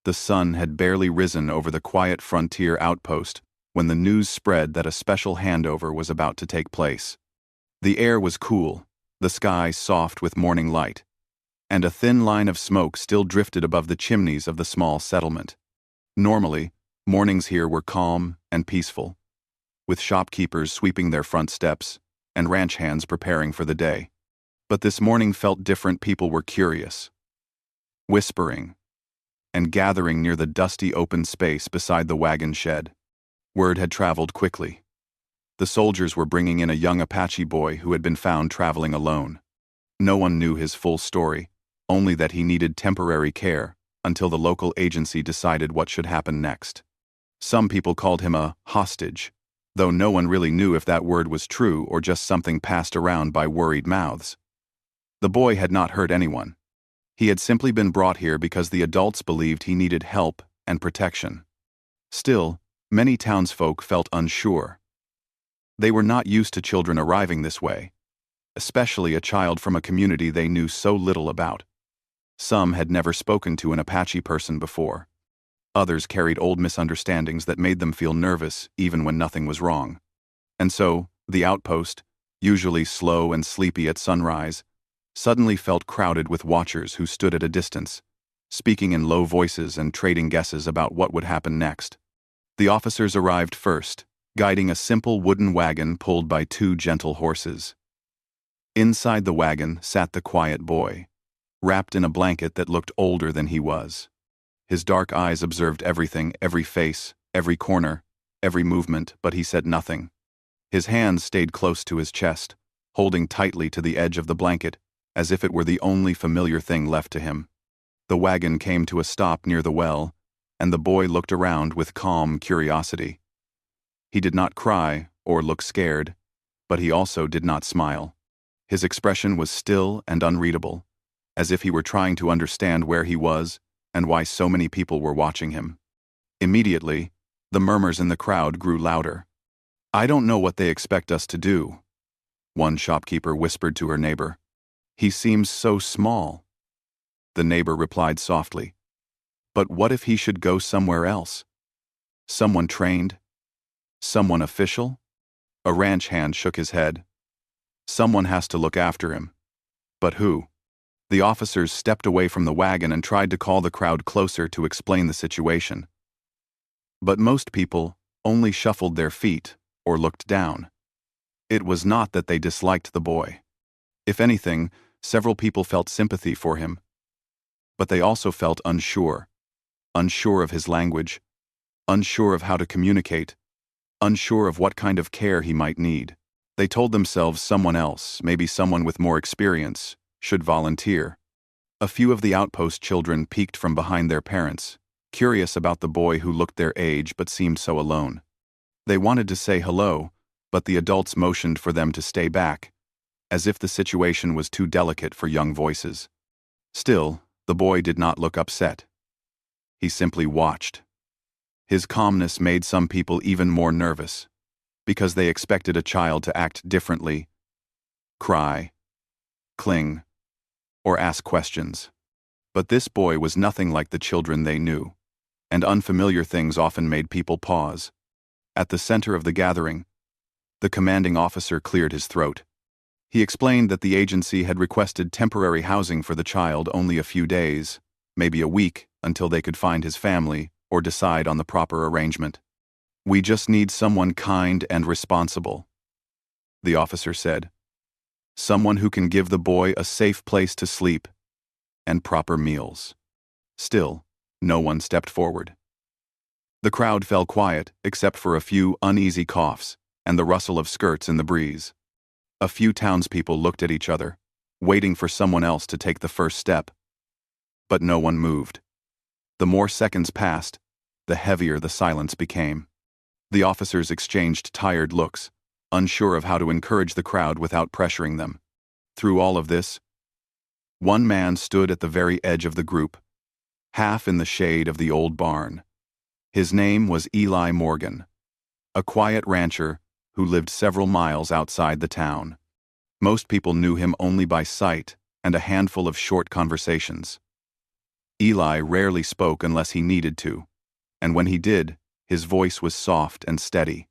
The sun had barely risen over the quiet frontier outpost when the news spread that a special handover was about to take place. The air was cool, the sky soft with morning light, and a thin line of smoke still drifted above the chimneys of the small settlement. Normally, mornings here were calm and peaceful, with shopkeepers sweeping their front steps and ranch hands preparing for the day. But this morning felt different. People were curious, whispering, and gathering near the dusty open space beside the wagon shed. Word had traveled quickly. The soldiers were bringing in a young Apache boy who had been found traveling alone. No one knew his full story, only that he needed temporary care until the local agency decided what should happen next. Some people called him a hostage, though no one really knew if that word was true or just something passed around by worried mouths. The boy had not hurt anyone. He had simply been brought here because the adults believed he needed help and protection. Still, many townsfolk felt unsure. They were not used to children arriving this way, especially a child from a community they knew so little about. Some had never spoken to an Apache person before. Others carried old misunderstandings that made them feel nervous even when nothing was wrong. And so, the outpost, usually slow and sleepy at sunrise, suddenly felt crowded with watchers who stood at a distance, speaking in low voices and trading guesses about what would happen next. The officers arrived first, guiding a simple wooden wagon pulled by two gentle horses. Inside the wagon sat the quiet boy, wrapped in a blanket that looked older than he was. His dark eyes observed everything, every face, every corner, every movement, but he said nothing. His hands stayed close to his chest, holding tightly to the edge of the blanket, as if it were the only familiar thing left to him. The wagon came to a stop near the well, and the boy looked around with calm curiosity. He did not cry or look scared, but he also did not smile. His expression was still and unreadable, as if he were trying to understand where he was and why so many people were watching him. Immediately, the murmurs in the crowd grew louder. "I don't know what they expect us to do," one shopkeeper whispered to her neighbor. "He seems so small." The neighbor replied softly, "But what if he should go somewhere else? Someone trained? Someone official?" A ranch hand shook his head. "Someone has to look after him. But who?" The officers stepped away from the wagon and tried to call the crowd closer to explain the situation. But most people only shuffled their feet or looked down. It was not that they disliked the boy. If anything, several people felt sympathy for him. But they also felt unsure. Unsure of his language, unsure of how to communicate, unsure of what kind of care he might need. They told themselves someone else, maybe someone with more experience, should volunteer. A few of the outpost children peeked from behind their parents, curious about the boy who looked their age but seemed so alone. They wanted to say hello, but the adults motioned for them to stay back, as if the situation was too delicate for young voices. Still, the boy did not look upset. He simply watched. His calmness made some people even more nervous, because they expected a child to act differently, cry, cling, or ask questions. But this boy was nothing like the children they knew, and unfamiliar things often made people pause. At the center of the gathering, the commanding officer cleared his throat. He explained that the agency had requested temporary housing for the child only a few days, maybe a week, until they could find his family or decide on the proper arrangement. "We just need someone kind and responsible," the officer said. "Someone who can give the boy a safe place to sleep and proper meals." Still, no one stepped forward. The crowd fell quiet except for a few uneasy coughs and the rustle of skirts in the breeze. A few townspeople looked at each other, waiting for someone else to take the first step. But no one moved. The more seconds passed, the heavier the silence became. The officers exchanged tired looks, unsure of how to encourage the crowd without pressuring them. Through all of this, one man stood at the very edge of the group, half in the shade of the old barn. His name was Eli Morgan, a quiet rancher who lived several miles outside the town. Most people knew him only by sight and a handful of short conversations. Eli rarely spoke unless he needed to, and when he did, his voice was soft and steady.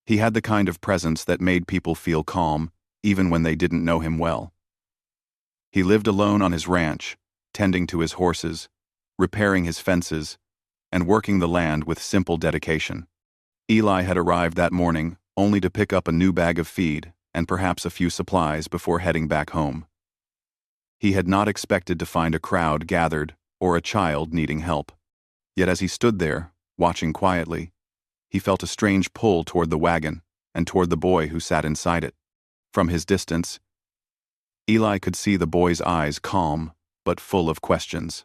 He had the kind of presence that made people feel calm, even when they didn't know him well. He lived alone on his ranch, tending to his horses, repairing his fences, and working the land with simple dedication. Eli had arrived that morning only to pick up a new bag of feed and perhaps a few supplies before heading back home. He had not expected to find a crowd gathered or a child needing help. Yet as he stood there, watching quietly, he felt a strange pull toward the wagon and toward the boy who sat inside it. From his distance, Eli could see the boy's eyes calm but full of questions.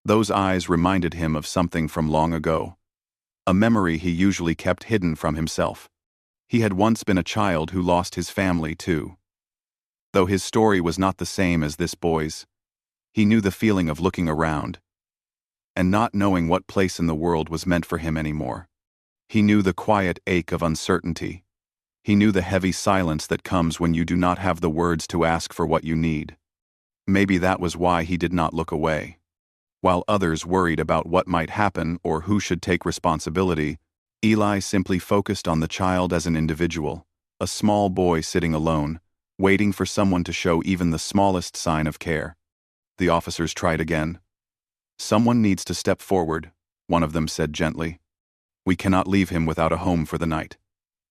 Those eyes reminded him of something from long ago, a memory he usually kept hidden from himself. He had once been a child who lost his family, too. Though his story was not the same as this boy's, he knew the feeling of looking around and not knowing what place in the world was meant for him anymore. He knew the quiet ache of uncertainty. He knew the heavy silence that comes when you do not have the words to ask for what you need. Maybe that was why he did not look away. While others worried about what might happen or who should take responsibility, Eli simply focused on the child as an individual, a small boy sitting alone, waiting for someone to show even the smallest sign of care. The officers tried again. "Someone needs to step forward," one of them said gently. "We cannot leave him without a home for the night.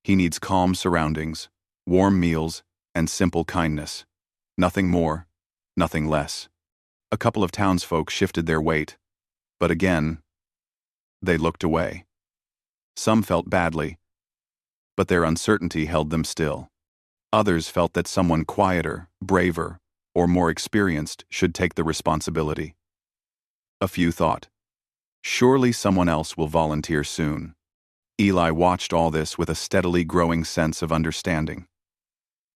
He needs calm surroundings, warm meals, and simple kindness. Nothing more, nothing less." A couple of townsfolk shifted their weight, but again, they looked away. Some felt badly, but their uncertainty held them still. Others felt that someone quieter, braver, or more experienced should take the responsibility. A few thought, "Surely someone else will volunteer soon." Eli watched all this with a steadily growing sense of understanding.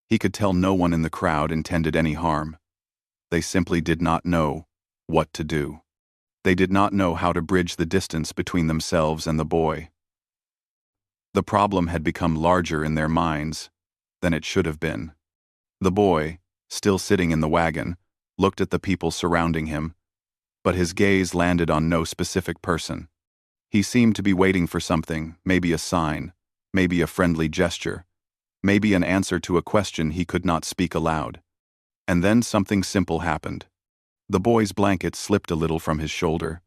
He could tell no one in the crowd intended any harm. They simply did not know what to do. They did not know how to bridge the distance between themselves and the boy. The problem had become larger in their minds than it should have been. The boy, still sitting in the wagon, looked at the people surrounding him, but his gaze landed on no specific person. He seemed to be waiting for something, maybe a sign, maybe a friendly gesture, maybe an answer to a question he could not speak aloud. And then something simple happened. The boy's blanket slipped a little from his shoulder,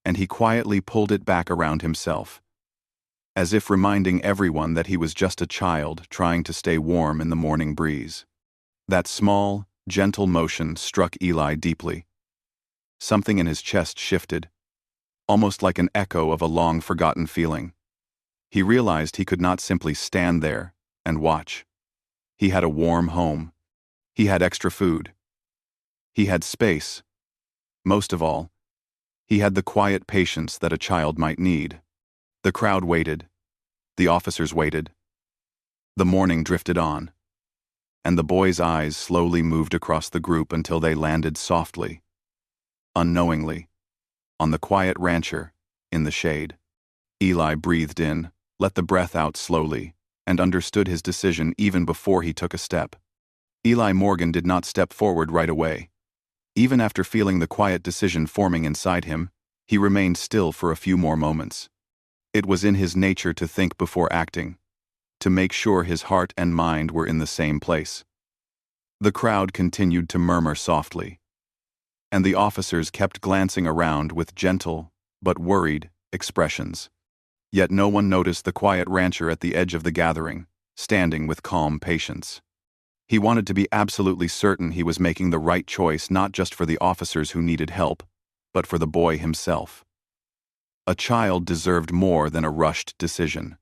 and he quietly pulled it back around himself, as if reminding everyone that he was just a child trying to stay warm in the morning breeze. That small, gentle motion struck Eli deeply. Something in his chest shifted, almost like an echo of a long-forgotten feeling. He realized he could not simply stand there and watch. He had a warm home. He had extra food. He had space. Most of all, he had the quiet patience that a child might need. The crowd waited. The officers waited. The morning drifted on, and the boy's eyes slowly moved across the group until they landed softly, unknowingly, on the quiet rancher in the shade. Eli breathed in, let the breath out slowly, and understood his decision even before he took a step. Eli Morgan did not step forward right away. Even after feeling the quiet decision forming inside him, he remained still for a few more moments. It was in his nature to think before acting, to make sure his heart and mind were in the same place. The crowd continued to murmur softly, and the officers kept glancing around with gentle, but worried, expressions. Yet no one noticed the quiet rancher at the edge of the gathering, standing with calm patience. He wanted to be absolutely certain he was making the right choice not just for the officers who needed help, but for the boy himself. A child deserved more than a rushed decision.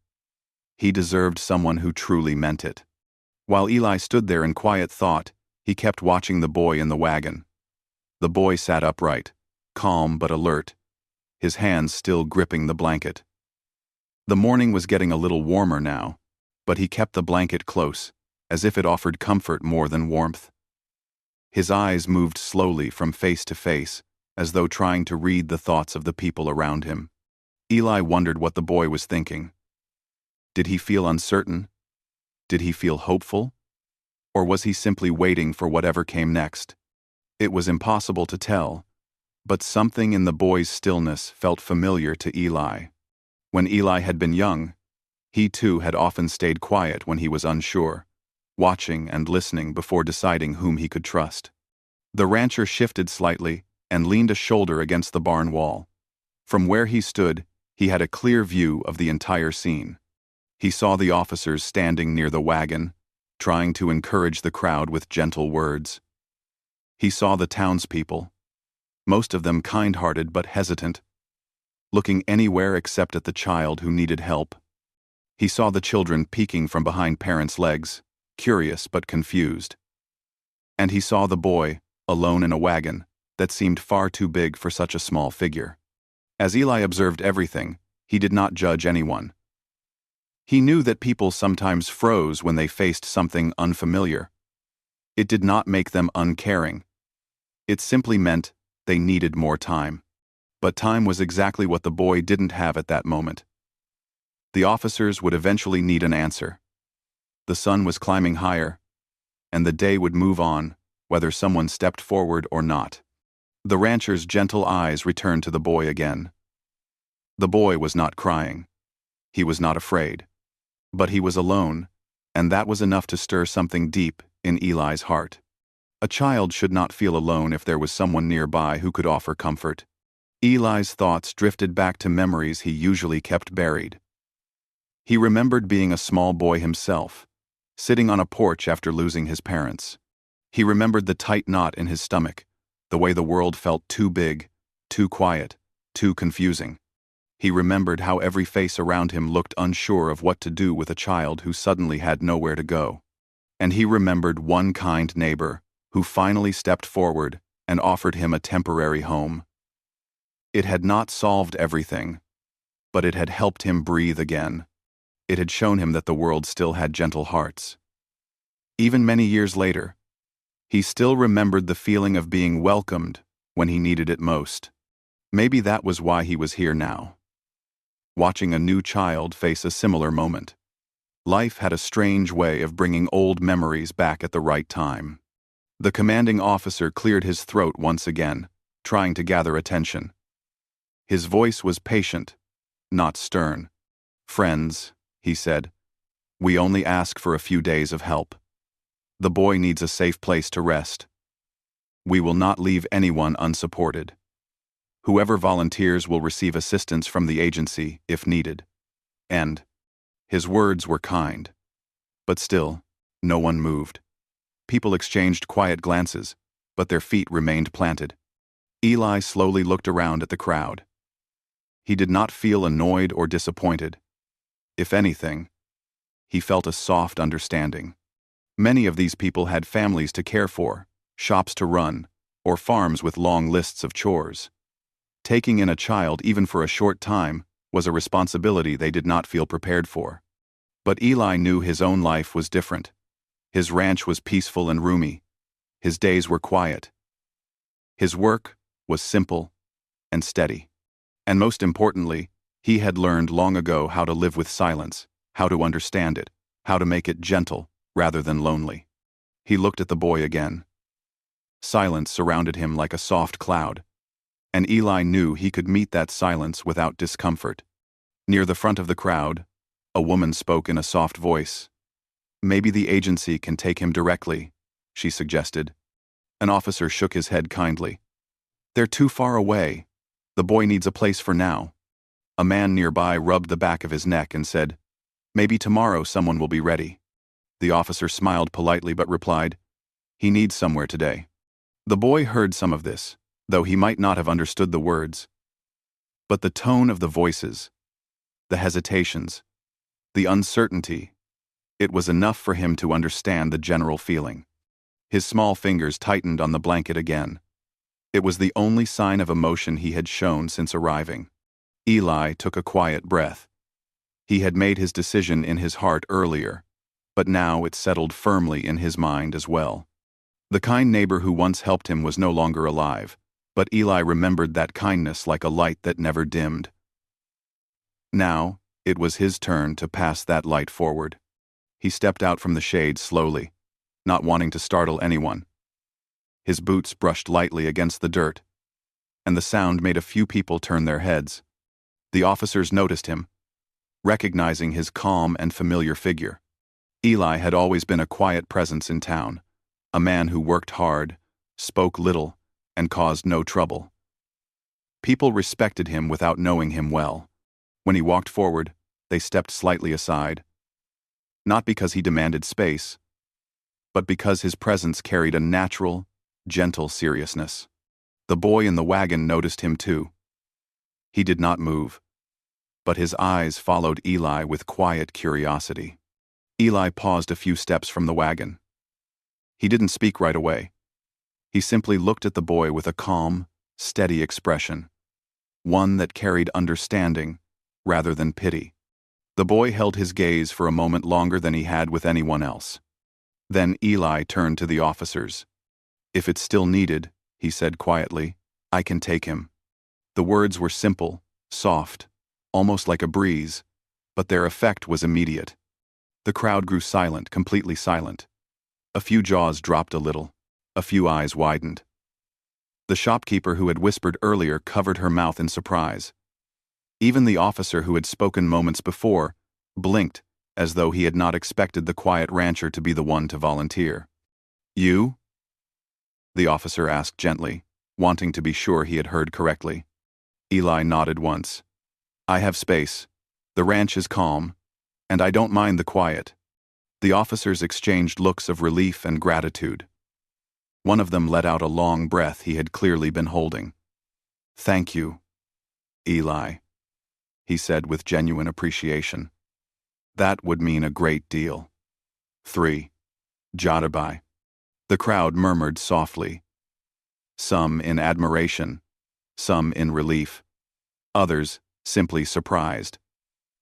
He deserved someone who truly meant it. While Eli stood there in quiet thought, he kept watching the boy in the wagon. The boy sat upright, calm but alert, his hands still gripping the blanket. The morning was getting a little warmer now, but he kept the blanket close, as if it offered comfort more than warmth. His eyes moved slowly from face to face, as though trying to read the thoughts of the people around him. Eli wondered what the boy was thinking. Did he feel uncertain? Did he feel hopeful? Or was he simply waiting for whatever came next? It was impossible to tell, But something in the boy's stillness felt familiar to Eli. When Eli had been young, he too had often stayed quiet when he was unsure, watching and listening before deciding whom he could trust. The rancher shifted slightly and leaned a shoulder against the barn wall. From where he stood, he had a clear view of the entire scene. He saw the officers standing near the wagon, trying to encourage the crowd with gentle words. He saw the townspeople, most of them kind-hearted but hesitant, looking anywhere except at the child who needed help. He saw the children peeking from behind parents' legs, curious but confused. And he saw the boy, alone in a wagon, that seemed far too big for such a small figure. As Eli observed everything, he did not judge anyone. He knew that people sometimes froze when they faced something unfamiliar. It did not make them uncaring. It simply meant they needed more time. But time was exactly what the boy didn't have at that moment. The officers would eventually need an answer. The sun was climbing higher, and the day would move on, whether someone stepped forward or not. The rancher's gentle eyes returned to the boy again. The boy was not crying. He was not afraid. But he was alone, and that was enough to stir something deep in Eli's heart. A child should not feel alone if there was someone nearby who could offer comfort. Eli's thoughts drifted back to memories he usually kept buried. He remembered being a small boy himself, sitting on a porch after losing his parents. He remembered the tight knot in his stomach, the way the world felt too big, too quiet, too confusing. He remembered how every face around him looked unsure of what to do with a child who suddenly had nowhere to go. And he remembered one kind neighbor who finally stepped forward and offered him a temporary home. It had not solved everything, but it had helped him breathe again. It had shown him that the world still had gentle hearts. Even many years later, he still remembered the feeling of being welcomed when he needed it most. Maybe that was why he was here now, watching a new child face a similar moment. Life had a strange way of bringing old memories back at the right time. The commanding officer cleared his throat once again, trying to gather attention. His voice was patient, not stern. "Friends," he said, "we only ask for a few days of help. The boy needs a safe place to rest. We will not leave anyone unsupported. Whoever volunteers will receive assistance from the agency if needed." And his words were kind. But still, no one moved. People exchanged quiet glances, but their feet remained planted. Eli slowly looked around at the crowd. He did not feel annoyed or disappointed. If anything, he felt a soft understanding. Many of these people had families to care for, shops to run, or farms with long lists of chores. Taking in a child, even for a short time, was a responsibility they did not feel prepared for. But Eli knew his own life was different. His ranch was peaceful and roomy. His days were quiet. His work was simple and steady. And most importantly, he had learned long ago how to live with silence, how to understand it, how to make it gentle rather than lonely. He looked at the boy again. Silence surrounded him like a soft cloud, and Eli knew he could meet that silence without discomfort. Near the front of the crowd, a woman spoke in a soft voice. "Maybe the agency can take him directly," she suggested. An officer shook his head kindly. "They're too far away. The boy needs a place for now." A man nearby rubbed the back of his neck and said, "Maybe tomorrow someone will be ready." The officer smiled politely but replied, "He needs somewhere today." The boy heard some of this, though he might not have understood the words. But the tone of the voices, the hesitations, the uncertainty, it was enough for him to understand the general feeling. His small fingers tightened on the blanket again. It was the only sign of emotion he had shown since arriving. Eli took a quiet breath. He had made his decision in his heart earlier, but now it settled firmly in his mind as well. The kind neighbor who once helped him was no longer alive, but Eli remembered that kindness like a light that never dimmed. Now, it was his turn to pass that light forward. He stepped out from the shade slowly, not wanting to startle anyone. His boots brushed lightly against the dirt, and the sound made a few people turn their heads. The officers noticed him, recognizing his calm and familiar figure. Eli had always been a quiet presence in town, a man who worked hard, spoke little, and caused no trouble. People respected him without knowing him well. When he walked forward, they stepped slightly aside, not because he demanded space, but because his presence carried a natural, gentle seriousness. The boy in the wagon noticed him too. He did not move, but his eyes followed Eli with quiet curiosity. Eli paused a few steps from the wagon. He didn't speak right away. He simply looked at the boy with a calm, steady expression, one that carried understanding rather than pity. The boy held his gaze for a moment longer than he had with anyone else. Then Eli turned to the officers. "If it's still needed," he said quietly, "I can take him." The words were simple, soft, almost like a breeze, but their effect was immediate. The crowd grew silent, completely silent. A few jaws dropped a little, a few eyes widened. The shopkeeper who had whispered earlier covered her mouth in surprise. Even the officer who had spoken moments before blinked as though he had not expected the quiet rancher to be the one to volunteer. "You?" the officer asked gently, wanting to be sure he had heard correctly. Eli nodded once. "I have space. The ranch is calm, and I don't mind the quiet." The officers exchanged looks of relief and gratitude. One of them let out a long breath he had clearly been holding. "Thank you, Eli," he said with genuine appreciation. "That would mean a great deal." 3. Jadabai. The crowd murmured softly, some in admiration, some in relief, others simply surprised.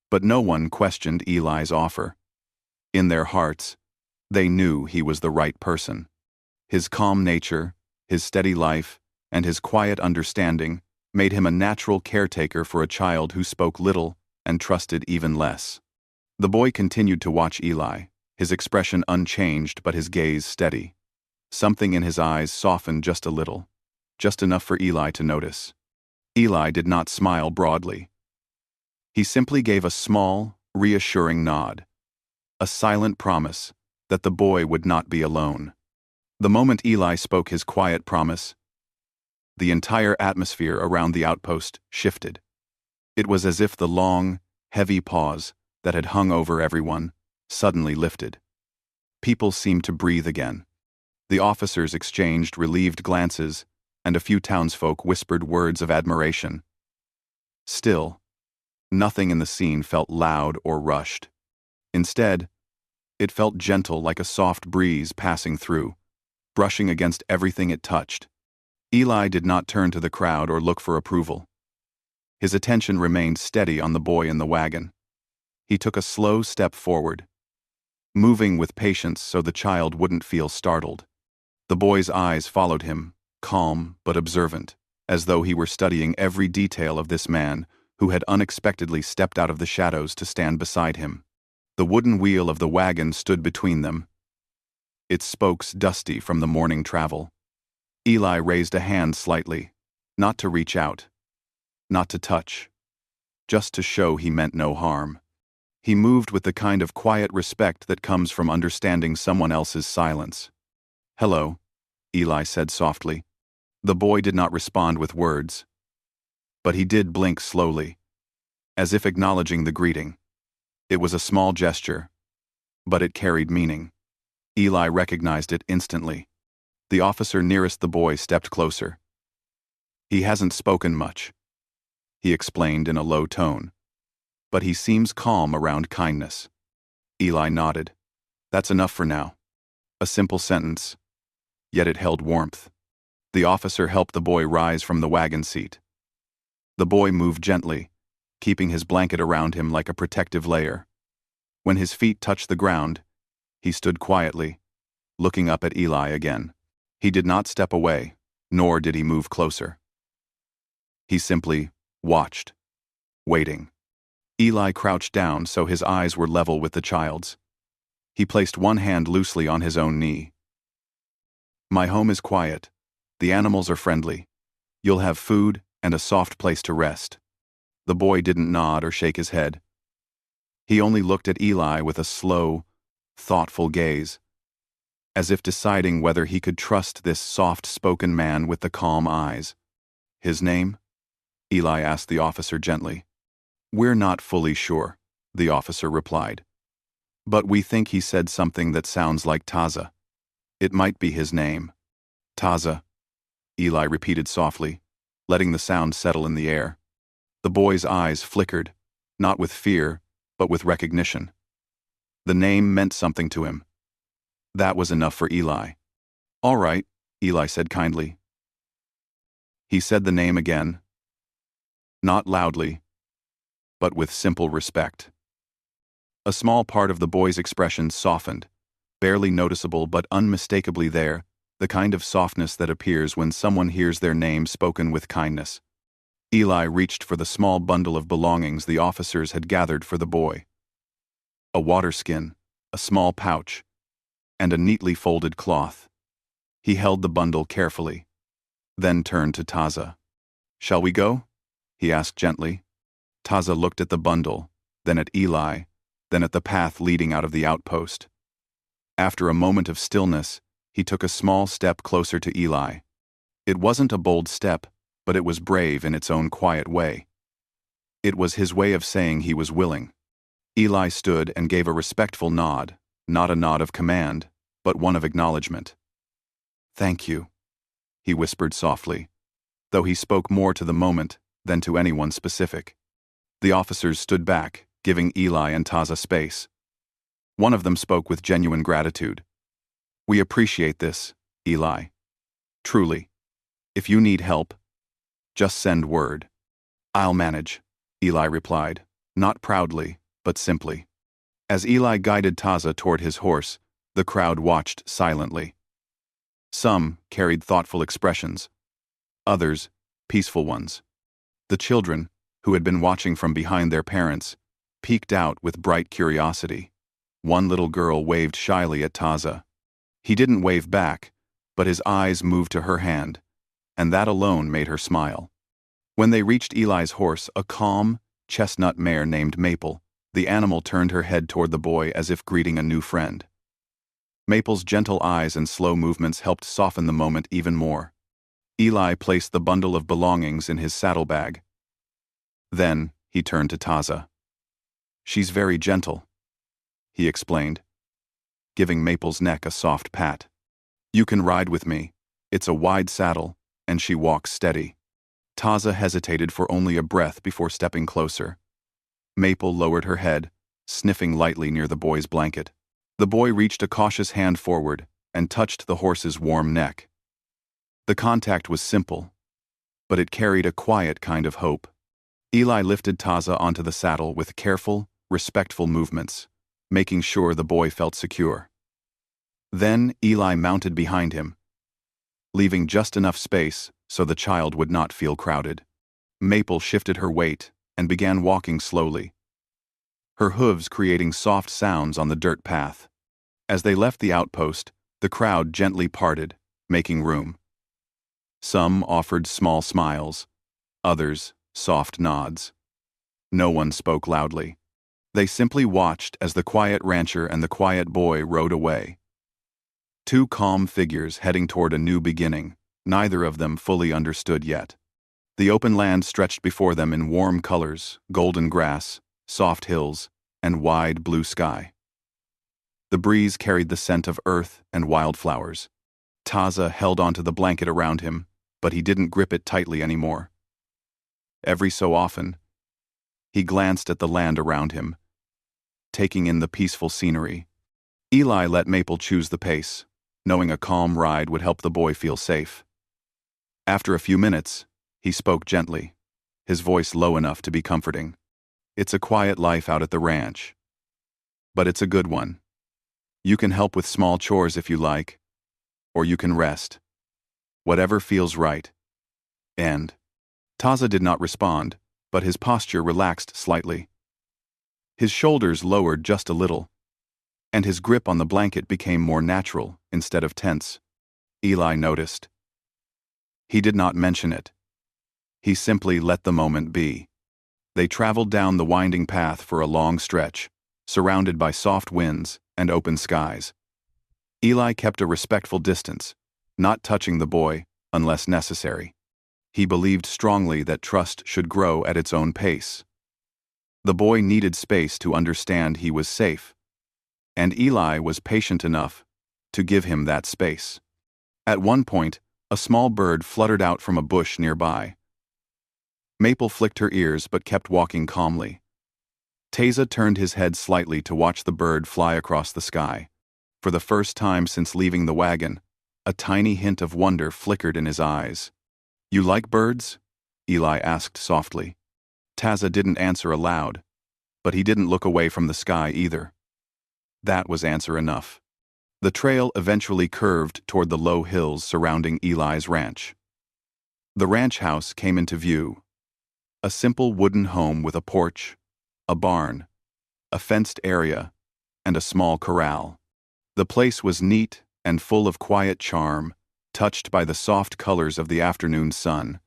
But no one questioned Eli's offer. In their hearts, they knew he was the right person. His calm nature, his steady life, and his quiet understanding made him a natural caretaker for a child who spoke little and trusted even less. The boy continued to watch Eli, his expression unchanged but his gaze steady. Something in his eyes softened just a little, just enough for Eli to notice. Eli did not smile broadly. He simply gave a small, reassuring nod, a silent promise that the boy would not be alone. The moment Eli spoke his quiet promise, the entire atmosphere around the outpost shifted. It was as if the long, heavy pause that had hung over everyone suddenly lifted. People seemed to breathe again. The officers exchanged relieved glances, and a few townsfolk whispered words of admiration. Still, nothing in the scene felt loud or rushed. Instead, it felt gentle like a soft breeze passing through, brushing against everything it touched. Eli did not turn to the crowd or look for approval. His attention remained steady on the boy in the wagon. He took a slow step forward, moving with patience so the child wouldn't feel startled. The boy's eyes followed him, calm but observant, as though he were studying every detail of this man who had unexpectedly stepped out of the shadows to stand beside him. The wooden wheel of the wagon stood between them, its spokes dusty from the morning travel. Eli raised a hand slightly, not to reach out, not to touch, just to show he meant no harm. He moved with the kind of quiet respect that comes from understanding someone else's silence. "Hello," Eli said softly. The boy did not respond with words, but he did blink slowly, as if acknowledging the greeting. It was a small gesture, but it carried meaning. Eli recognized it instantly. The officer nearest the boy stepped closer. "He hasn't spoken much," he explained in a low tone, "but he seems calm around kindness." Eli nodded. "That's enough for now." A simple sentence, yet it held warmth. The officer helped the boy rise from the wagon seat. The boy moved gently, keeping his blanket around him like a protective layer. When his feet touched the ground, he stood quietly, looking up at Eli again. He did not step away, nor did he move closer. He simply watched, waiting. Eli crouched down so his eyes were level with the child's. He placed one hand loosely on his own knee. "My home is quiet. The animals are friendly. You'll have food and a soft place to rest." The boy didn't nod or shake his head. He only looked at Eli with a slow, thoughtful gaze, as if deciding whether he could trust this soft-spoken man with the calm eyes. "His name?" Eli asked the officer gently. "We're not fully sure," the officer replied. "But we think he said something that sounds like Taza. It might be his name." "Taza," Eli repeated softly, letting the sound settle in the air. The boy's eyes flickered, not with fear, but with recognition. The name meant something to him. That was enough for Eli. "All right," Eli said kindly. He said the name again, not loudly, but with simple respect. A small part of the boy's expression softened, barely noticeable but unmistakably there, the kind of softness that appears when someone hears their name spoken with kindness. Eli reached for the small bundle of belongings the officers had gathered for the boy. A water skin, a small pouch, and a neatly folded cloth. He held the bundle carefully, then turned to Taza. "Shall we go?" he asked gently. Taza looked at the bundle, then at Eli, then at the path leading out of the outpost. After a moment of stillness, he took a small step closer to Eli. It wasn't a bold step, but it was brave in its own quiet way. It was his way of saying he was willing. Eli stood and gave a respectful nod, not a nod of command, but one of acknowledgement. "Thank you," he whispered softly, though he spoke more to the moment than to anyone specific. The officers stood back, giving Eli and Taza space. One of them spoke with genuine gratitude. "We appreciate this, Eli. Truly. If you need help, just send word." "I'll manage," Eli replied, not proudly, but simply. As Eli guided Taza toward his horse, the crowd watched silently. Some carried thoughtful expressions, others peaceful ones. The children, who had been watching from behind their parents, peeked out with bright curiosity. One little girl waved shyly at Taza. He didn't wave back, but his eyes moved to her hand, and that alone made her smile. When they reached Eli's horse, a calm, chestnut mare named Maple, the animal turned her head toward the boy as if greeting a new friend. Maple's gentle eyes and slow movements helped soften the moment even more. Eli placed the bundle of belongings in his saddlebag. Then he turned to Taza. "She's very gentle," he explained, giving Maple's neck a soft pat. "You can ride with me. It's a wide saddle, and she walks steady." Taza hesitated for only a breath before stepping closer. Maple lowered her head, sniffing lightly near the boy's blanket. The boy reached a cautious hand forward and touched the horse's warm neck. The contact was simple, but it carried a quiet kind of hope. Eli lifted Taza onto the saddle with careful, respectful movements, making sure the boy felt secure. Then Eli mounted behind him, leaving just enough space so the child would not feel crowded. Maple shifted her weight and began walking slowly, her hooves creating soft sounds on the dirt path. As they left the outpost, the crowd gently parted, making room. Some offered small smiles, others soft nods. No one spoke loudly. They simply watched as the quiet rancher and the quiet boy rode away. Two calm figures heading toward a new beginning, neither of them fully understood yet. The open land stretched before them in warm colors, golden grass, soft hills, and wide blue sky. The breeze carried the scent of earth and wildflowers. Taza held onto the blanket around him, but he didn't grip it tightly anymore. Every so often, he glanced at the land around him, taking in the peaceful scenery. Eli let Maple choose the pace, knowing a calm ride would help the boy feel safe. After a few minutes, he spoke gently, his voice low enough to be comforting. "It's a quiet life out at the ranch, but it's a good one. You can help with small chores if you like, or you can rest. Whatever feels right." And Taza did not respond, but his posture relaxed slightly. His shoulders lowered just a little, and his grip on the blanket became more natural instead of tense. Eli noticed. He did not mention it, He simply let the moment be. They traveled down the winding path for a long stretch, surrounded by soft winds and open skies. Eli kept a respectful distance, not touching the boy unless necessary. He believed strongly that trust should grow at its own pace. The boy needed space to understand he was safe, and Eli was patient enough to give him that space. At one point, a small bird fluttered out from a bush nearby. Maple flicked her ears but kept walking calmly. Taza turned his head slightly to watch the bird fly across the sky. For the first time since leaving the wagon, a tiny hint of wonder flickered in his eyes. "You like birds?" Eli asked softly. Taza didn't answer aloud, but he didn't look away from the sky either. That was answer enough. The trail eventually curved toward the low hills surrounding Eli's ranch. The ranch house came into view. A simple wooden home with a porch, a barn, a fenced area, and a small corral. The place was neat and full of quiet charm, touched by the soft colors of the afternoon sun.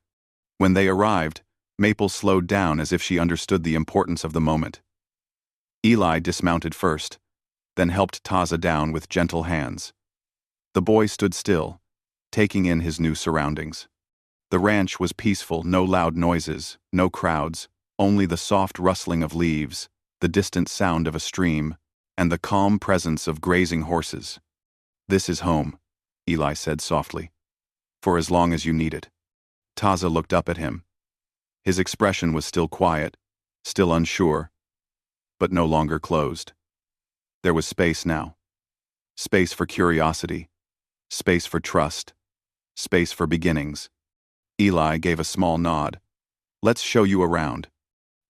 When they arrived, Maple slowed down as if she understood the importance of the moment. Eli dismounted first, then helped Taza down with gentle hands. The boy stood still, taking in his new surroundings. The ranch was peaceful, no loud noises, no crowds, only the soft rustling of leaves, the distant sound of a stream, and the calm presence of grazing horses. "This is home," Eli said softly. "For as long as you need it." Taza looked up at him. His expression was still quiet, still unsure, but no longer closed. There was space now. Space for curiosity, space for trust, space for beginnings. Eli gave a small nod. "Let's show you around."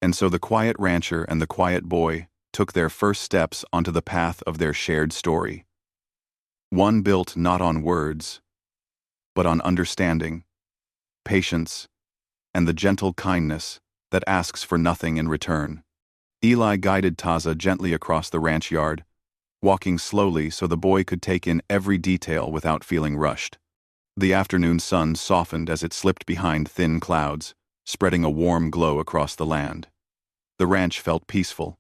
And so the quiet rancher and the quiet boy took their first steps onto the path of their shared story. One built not on words, but on understanding, patience, and the gentle kindness that asks for nothing in return. Eli guided Taza gently across the ranch yard, walking slowly so the boy could take in every detail without feeling rushed. The afternoon sun softened as it slipped behind thin clouds, spreading a warm glow across the land. The ranch felt peaceful,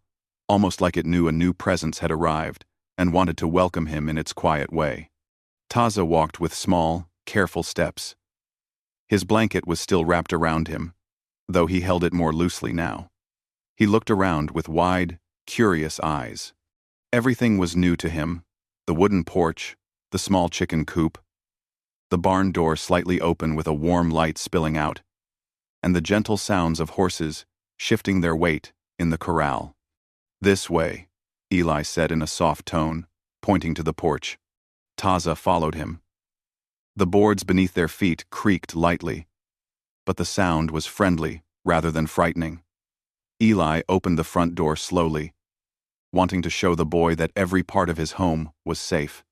almost like it knew a new presence had arrived and wanted to welcome him in its quiet way. Taza walked with small, careful steps. His blanket was still wrapped around him, though he held it more loosely now. He looked around with wide, curious eyes. Everything was new to him: the wooden porch, the small chicken coop, the barn door slightly open with a warm light spilling out, and the gentle sounds of horses shifting their weight in the corral. "This way," Eli said in a soft tone, pointing to the porch. Taza followed him. The boards beneath their feet creaked lightly, but the sound was friendly rather than frightening. Eli opened the front door slowly, wanting to show the boy that every part of his home was safe.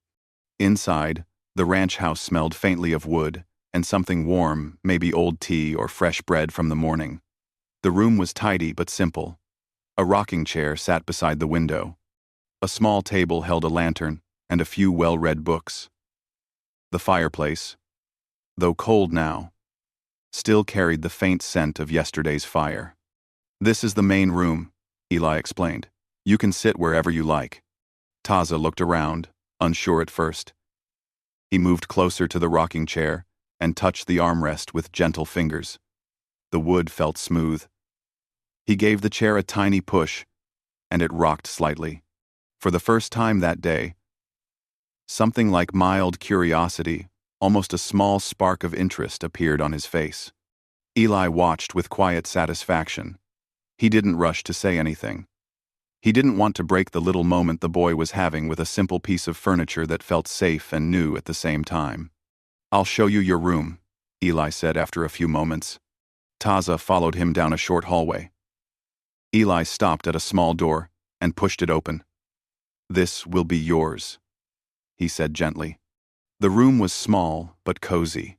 Inside, the ranch house smelled faintly of wood and something warm, maybe old tea or fresh bread from the morning. The room was tidy but simple. A rocking chair sat beside the window. A small table held a lantern and a few well-read books. The fireplace, though cold now, still carried the faint scent of yesterday's fire. "This is the main room," Eli explained. "You can sit wherever you like." Taza looked around, unsure at first. He moved closer to the rocking chair and touched the armrest with gentle fingers. The wood felt smooth. He gave the chair a tiny push, and it rocked slightly. For the first time that day, something like mild curiosity, almost a small spark of interest, appeared on his face. Eli watched with quiet satisfaction. He didn't rush to say anything. He didn't want to break the little moment the boy was having with a simple piece of furniture that felt safe and new at the same time. "I'll show you your room," Eli said after a few moments. Taza followed him down a short hallway. Eli stopped at a small door and pushed it open. "This will be yours," he said gently. The room was small but cozy.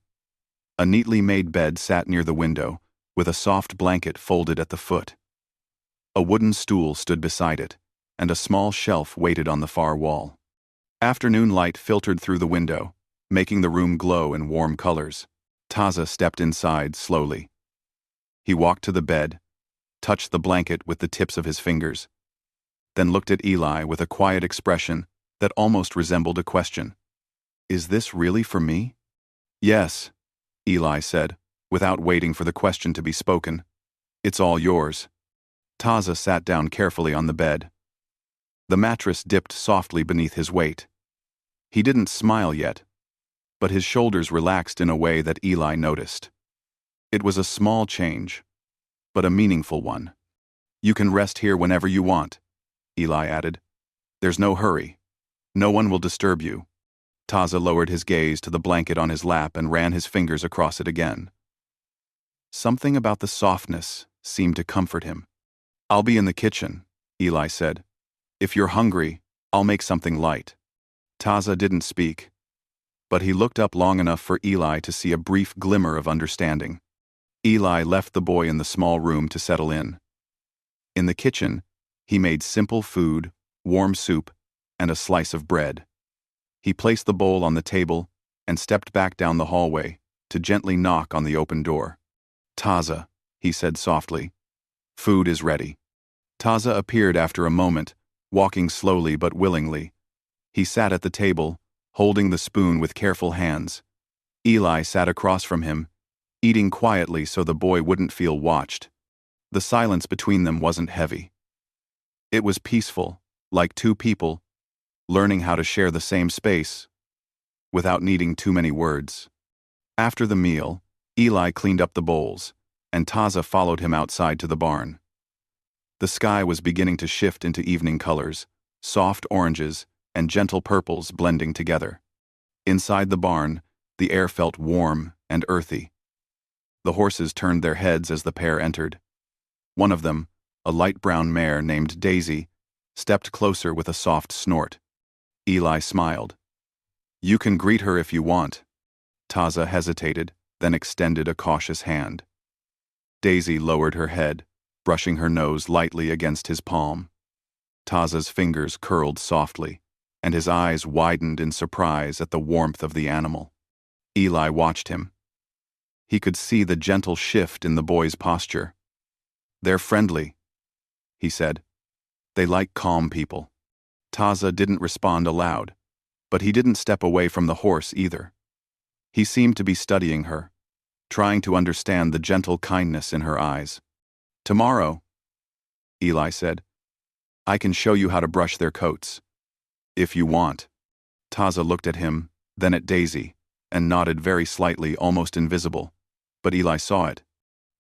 A neatly made bed sat near the window, with a soft blanket folded at the foot. A wooden stool stood beside it, and a small shelf waited on the far wall. Afternoon light filtered through the window, making the room glow in warm colors. Taza stepped inside slowly. He walked to the bed, touched the blanket with the tips of his fingers, then looked at Eli with a quiet expression that almost resembled a question. "Is this really for me?" "Yes," Eli said, without waiting for the question to be spoken. "It's all yours." Taza sat down carefully on the bed. The mattress dipped softly beneath his weight. He didn't smile yet, but his shoulders relaxed in a way that Eli noticed. It was a small change, but a meaningful one. "You can rest here whenever you want," Eli added. "There's no hurry. No one will disturb you." Taza lowered his gaze to the blanket on his lap and ran his fingers across it again. Something about the softness seemed to comfort him. "I'll be in the kitchen," Eli said. "If you're hungry, I'll make something light." Taza didn't speak, but he looked up long enough for Eli to see a brief glimmer of understanding. Eli left the boy in the small room to settle in. In the kitchen, he made simple food, warm soup, and a slice of bread. He placed the bowl on the table and stepped back down the hallway to gently knock on the open door. "Taza," he said softly. "Food is ready." Taza appeared after a moment, walking slowly but willingly. He sat at the table, holding the spoon with careful hands. Eli sat across from him, eating quietly so the boy wouldn't feel watched. The silence between them wasn't heavy. It was peaceful, like two people, learning how to share the same space, without needing too many words. After the meal, Eli cleaned up the bowls, and Taza followed him outside to the barn. The sky was beginning to shift into evening colors, soft oranges and gentle purples blending together. Inside the barn, the air felt warm and earthy. The horses turned their heads as the pair entered. One of them, a light brown mare named Daisy, stepped closer with a soft snort. Eli smiled. "You can greet her if you want." Taza hesitated, then extended a cautious hand. Daisy lowered her head, brushing her nose lightly against his palm. Taza's fingers curled softly, and his eyes widened in surprise at the warmth of the animal. Eli watched him. He could see the gentle shift in the boy's posture. "They're friendly," he said. "They like calm people." Taza didn't respond aloud, but he didn't step away from the horse either. He seemed to be studying her, trying to understand the gentle kindness in her eyes. "Tomorrow," Eli said, "I can show you how to brush their coats. If you want." Taza looked at him, then at Daisy, and nodded very slightly, almost invisible. But Eli saw it.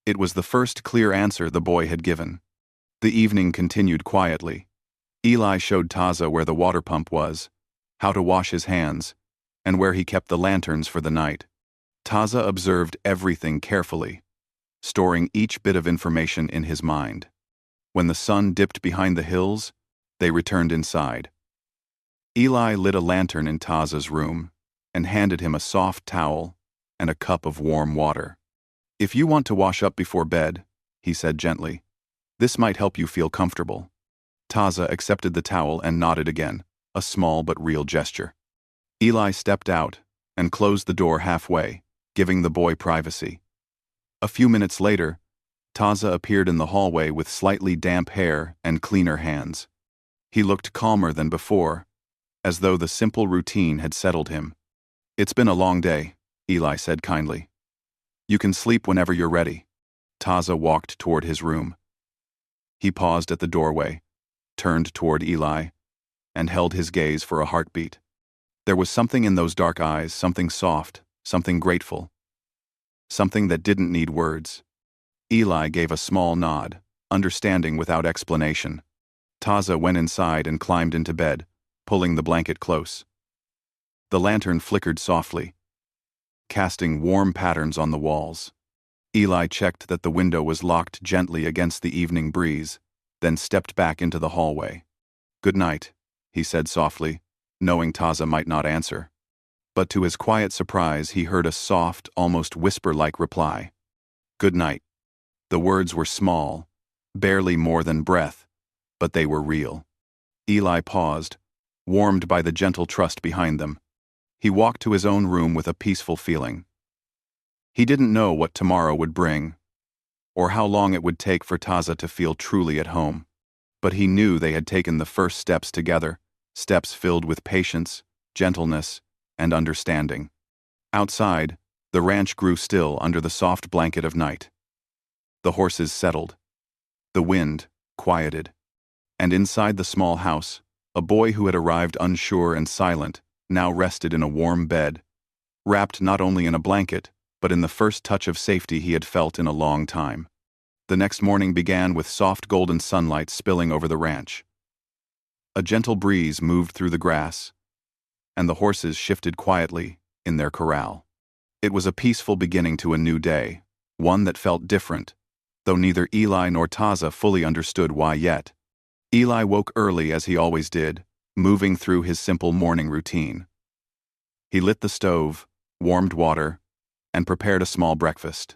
It was the first clear answer the boy had given. The evening continued quietly. Eli showed Taza where the water pump was, how to wash his hands, and where he kept the lanterns for the night. Taza observed everything carefully, storing each bit of information in his mind. When the sun dipped behind the hills, they returned inside. Eli lit a lantern in Taza's room and handed him a soft towel and a cup of warm water. "If you want to wash up before bed," he said gently, "this might help you feel comfortable." Taza accepted the towel and nodded again, a small but real gesture. Eli stepped out and closed the door halfway, giving the boy privacy. A few minutes later, Taza appeared in the hallway with slightly damp hair and cleaner hands. He looked calmer than before, as though the simple routine had settled him. "It's been a long day," Eli said kindly. "You can sleep whenever you're ready." Taza walked toward his room. He paused at the doorway, turned toward Eli, and held his gaze for a heartbeat. There was something in those dark eyes, something soft, something grateful, something that didn't need words. Eli gave a small nod, understanding without explanation. Taza went inside and climbed into bed, pulling the blanket close. The lantern flickered softly, casting warm patterns on the walls. Eli checked that the window was locked gently against the evening breeze, then stepped back into the hallway. "Good night," he said softly, knowing Taza might not answer. But to his quiet surprise, he heard a soft, almost whisper-like reply. "Good night." The words were small, barely more than breath, but they were real. Eli paused, warmed by the gentle trust behind them. He walked to his own room with a peaceful feeling. He didn't know what tomorrow would bring, or how long it would take for Taza to feel truly at home. But he knew they had taken the first steps together, steps filled with patience, gentleness, and understanding. Outside, the ranch grew still under the soft blanket of night. The horses settled. The wind quieted. And inside the small house, a boy who had arrived unsure and silent now rested in a warm bed, wrapped not only in a blanket, but in the first touch of safety he had felt in a long time. The next morning began with soft golden sunlight spilling over the ranch. A gentle breeze moved through the grass, and the horses shifted quietly in their corral. It was a peaceful beginning to a new day, one that felt different, though neither Eli nor Taza fully understood why yet. Eli woke early as he always did, moving through his simple morning routine. He lit the stove, warmed water, and prepared a small breakfast.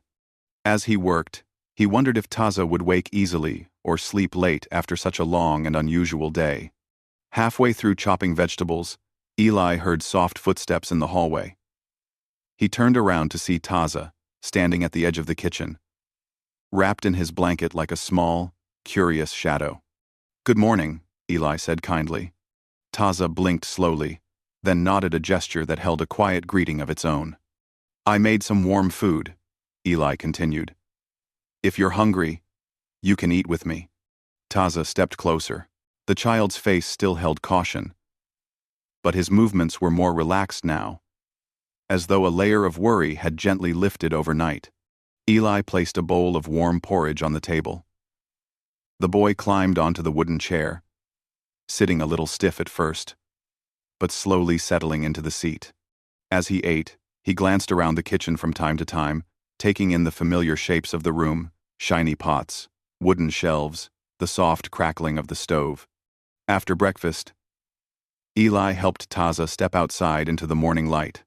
As he worked, he wondered if Taza would wake easily or sleep late after such a long and unusual day. Halfway through chopping vegetables, Eli heard soft footsteps in the hallway. He turned around to see Taza, standing at the edge of the kitchen, wrapped in his blanket like a small, curious shadow. "Good morning," Eli said kindly. Taza blinked slowly, then nodded a gesture that held a quiet greeting of its own. "I made some warm food," Eli continued. "If you're hungry, you can eat with me." Taza stepped closer. The child's face still held caution, but his movements were more relaxed now, as though a layer of worry had gently lifted overnight. Eli placed a bowl of warm porridge on the table. The boy climbed onto the wooden chair, sitting a little stiff at first, but slowly settling into the seat. As he ate, he glanced around the kitchen from time to time, taking in the familiar shapes of the room, shiny pots, wooden shelves, the soft crackling of the stove. After breakfast, Eli helped Taza step outside into the morning light.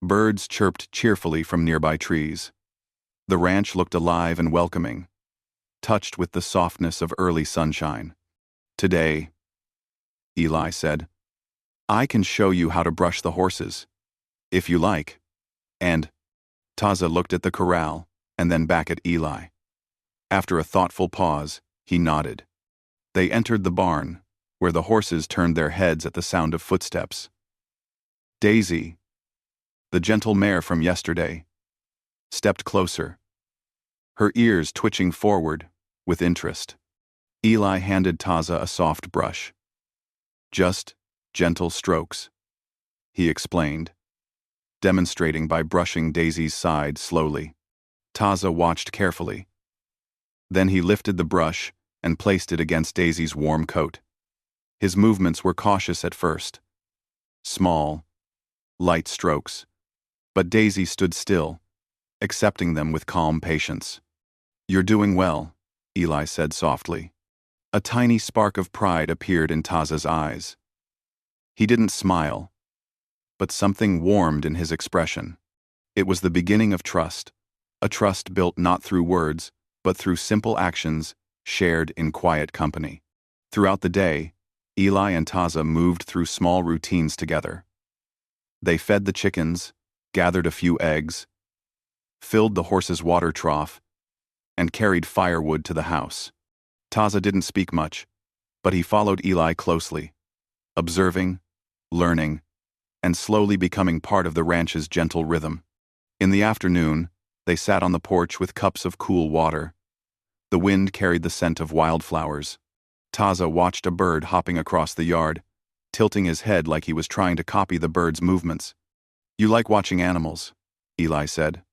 Birds chirped cheerfully from nearby trees. The ranch looked alive and welcoming, touched with the softness of early sunshine. "Today," Eli said, "I can show you how to brush the horses, if you like." And Taza looked at the corral and then back at Eli. After a thoughtful pause, he nodded. They entered the barn, where the horses turned their heads at the sound of footsteps. Daisy, the gentle mare from yesterday, stepped closer, her ears twitching forward with interest. Eli handed Taza a soft brush. "Just gentle strokes," he explained, demonstrating by brushing Daisy's side slowly. Taza watched carefully. Then he lifted the brush and placed it against Daisy's warm coat. His movements were cautious at first. Small, light strokes. But Daisy stood still, accepting them with calm patience. "You're doing well," Eli said softly. A tiny spark of pride appeared in Taza's eyes. He didn't smile, but something warmed in his expression. It was the beginning of trust, a trust built not through words, but through simple actions shared in quiet company. Throughout the day, Eli and Taza moved through small routines together. They fed the chickens, gathered a few eggs, filled the horse's water trough, and carried firewood to the house. Taza didn't speak much, but he followed Eli closely, observing, learning, and slowly becoming part of the ranch's gentle rhythm. In the afternoon, they sat on the porch with cups of cool water. The wind carried the scent of wildflowers. Taza watched a bird hopping across the yard, tilting his head like he was trying to copy the bird's movements. "You like watching animals," Eli said.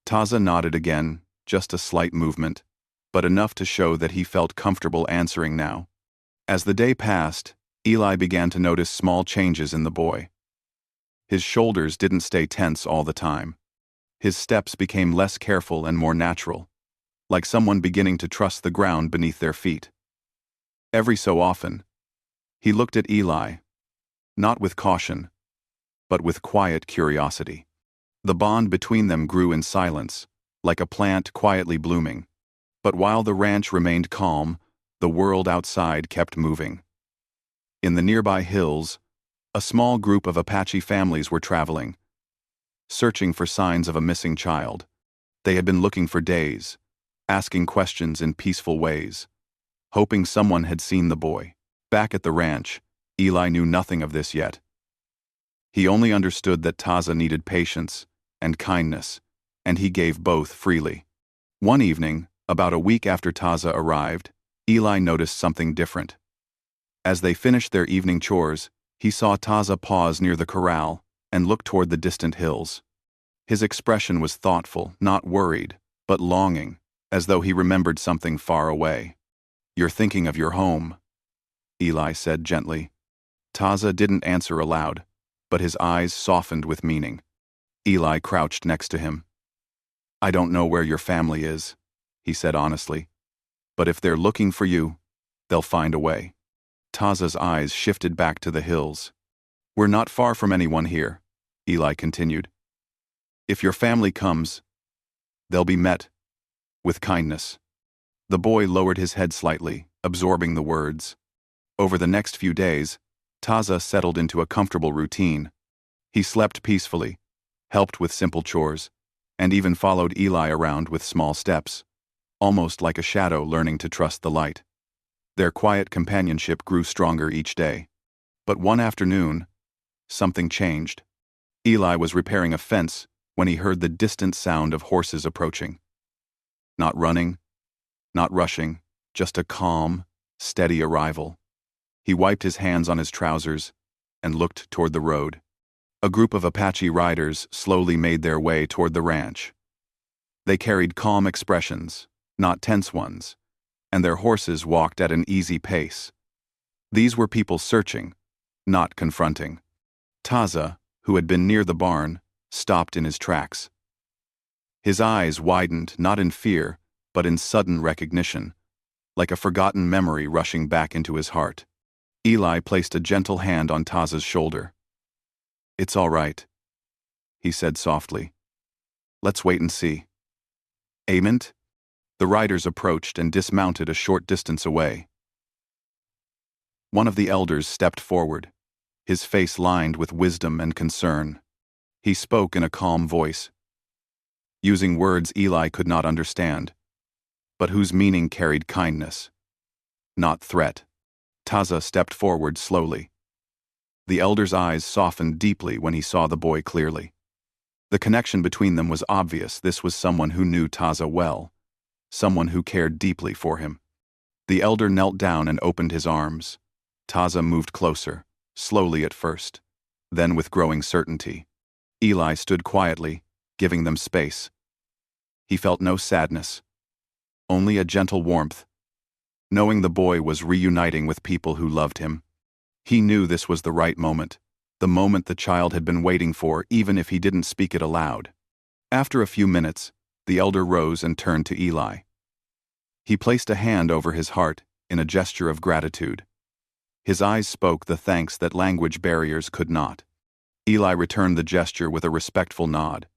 Taza nodded again, just a slight movement, but enough to show that he felt comfortable answering now. As the day passed, Eli began to notice small changes in the boy. His shoulders didn't stay tense all the time. His steps became less careful and more natural, like someone beginning to trust the ground beneath their feet. Every so often, he looked at Eli, not with caution, but with quiet curiosity. The bond between them grew in silence, like a plant quietly blooming. But while the ranch remained calm, the world outside kept moving. In the nearby hills, a small group of Apache families were traveling, searching for signs of a missing child. They had been looking for days, asking questions in peaceful ways, hoping someone had seen the boy. Back at the ranch, Eli knew nothing of this yet. He only understood that Taza needed patience and kindness, and he gave both freely. One evening, about a week after Taza arrived, Eli noticed something different. As they finished their evening chores, he saw Taza pause near the corral and look toward the distant hills. His expression was thoughtful, not worried, but longing, as though he remembered something far away. "You're thinking of your home," Eli said gently. Taza didn't answer aloud, but his eyes softened with meaning. Eli crouched next to him. "I don't know where your family is," he said honestly, "but if they're looking for you, they'll find a way." Taza's eyes shifted back to the hills. "We're not far from anyone here," Eli continued. "If your family comes, they'll be met with kindness." The boy lowered his head slightly, absorbing the words. Over the next few days, Taza settled into a comfortable routine. He slept peacefully, helped with simple chores, and even followed Eli around with small steps, almost like a shadow learning to trust the light. Their quiet companionship grew stronger each day. But one afternoon, something changed. Eli was repairing a fence when he heard the distant sound of horses approaching. Not running, not rushing, just a calm, steady arrival. He wiped his hands on his trousers and looked toward the road. A group of Apache riders slowly made their way toward the ranch. They carried calm expressions, not tense ones, and their horses walked at an easy pace. These were people searching, not confronting. Taza, who had been near the barn, stopped in his tracks. His eyes widened not in fear, but in sudden recognition, like a forgotten memory rushing back into his heart. Eli placed a gentle hand on Taza's shoulder. "It's all right," he said softly. "Let's wait and see." "Ament?" The riders approached and dismounted a short distance away. One of the elders stepped forward, his face lined with wisdom and concern. He spoke in a calm voice, using words Eli could not understand, but whose meaning carried kindness, not threat. Taza stepped forward slowly. The elder's eyes softened deeply when he saw the boy clearly. The connection between them was obvious. This was someone who knew Taza well, someone who cared deeply for him. The elder knelt down and opened his arms. Taza moved closer, slowly at first, then with growing certainty. Eli stood quietly, giving them space. He felt no sadness, only a gentle warmth. Knowing the boy was reuniting with people who loved him, he knew this was the right moment, the moment the child had been waiting for, even if he didn't speak it aloud. After a few minutes, the elder rose and turned to Eli. He placed a hand over his heart in a gesture of gratitude. His eyes spoke the thanks that language barriers could not. Eli returned the gesture with a respectful nod.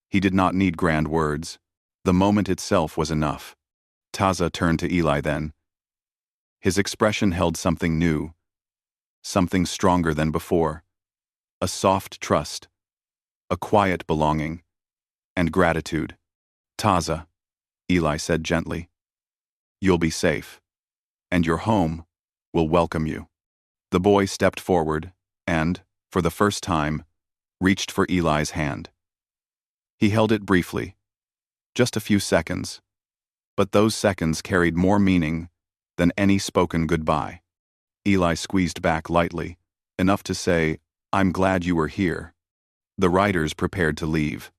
He did not need grand words. The moment itself was enough. Taza turned to Eli then. His expression held something new, something stronger than before. A soft trust, a quiet belonging, and gratitude. "Taza," Eli said gently, "you'll be safe, and your home will welcome you." The boy stepped forward and, for the first time, reached for Eli's hand. He held it briefly, just a few seconds, but those seconds carried more meaning than any spoken goodbye. Eli squeezed back lightly, enough to say, "I'm glad you were here." The riders prepared to leave.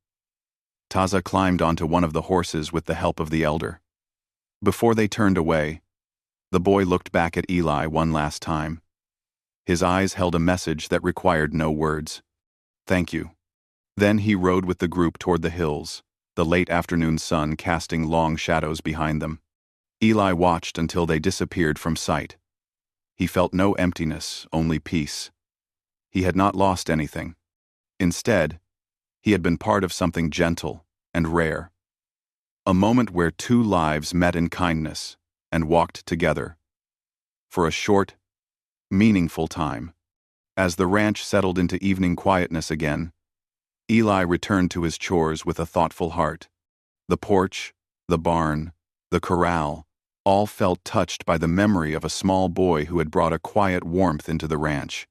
Taza climbed onto one of the horses with the help of the elder. Before they turned away, the boy looked back at Eli one last time. His eyes held a message that required no words. "Thank you." Then he rode with the group toward the hills, the late afternoon sun casting long shadows behind them. Eli watched until they disappeared from sight. He felt no emptiness, only peace. He had not lost anything. Instead, he had been part of something gentle and rare. A moment where two lives met in kindness and walked together. For a short, meaningful time. As the ranch settled into evening quietness again, Eli returned to his chores with a thoughtful heart. The porch, the barn, the corral, all felt touched by the memory of a small boy who had brought a quiet warmth into the ranch.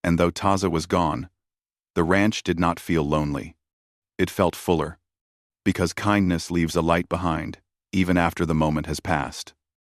And though Taza was gone, the ranch did not feel lonely. It felt fuller, because kindness leaves a light behind, even after the moment has passed.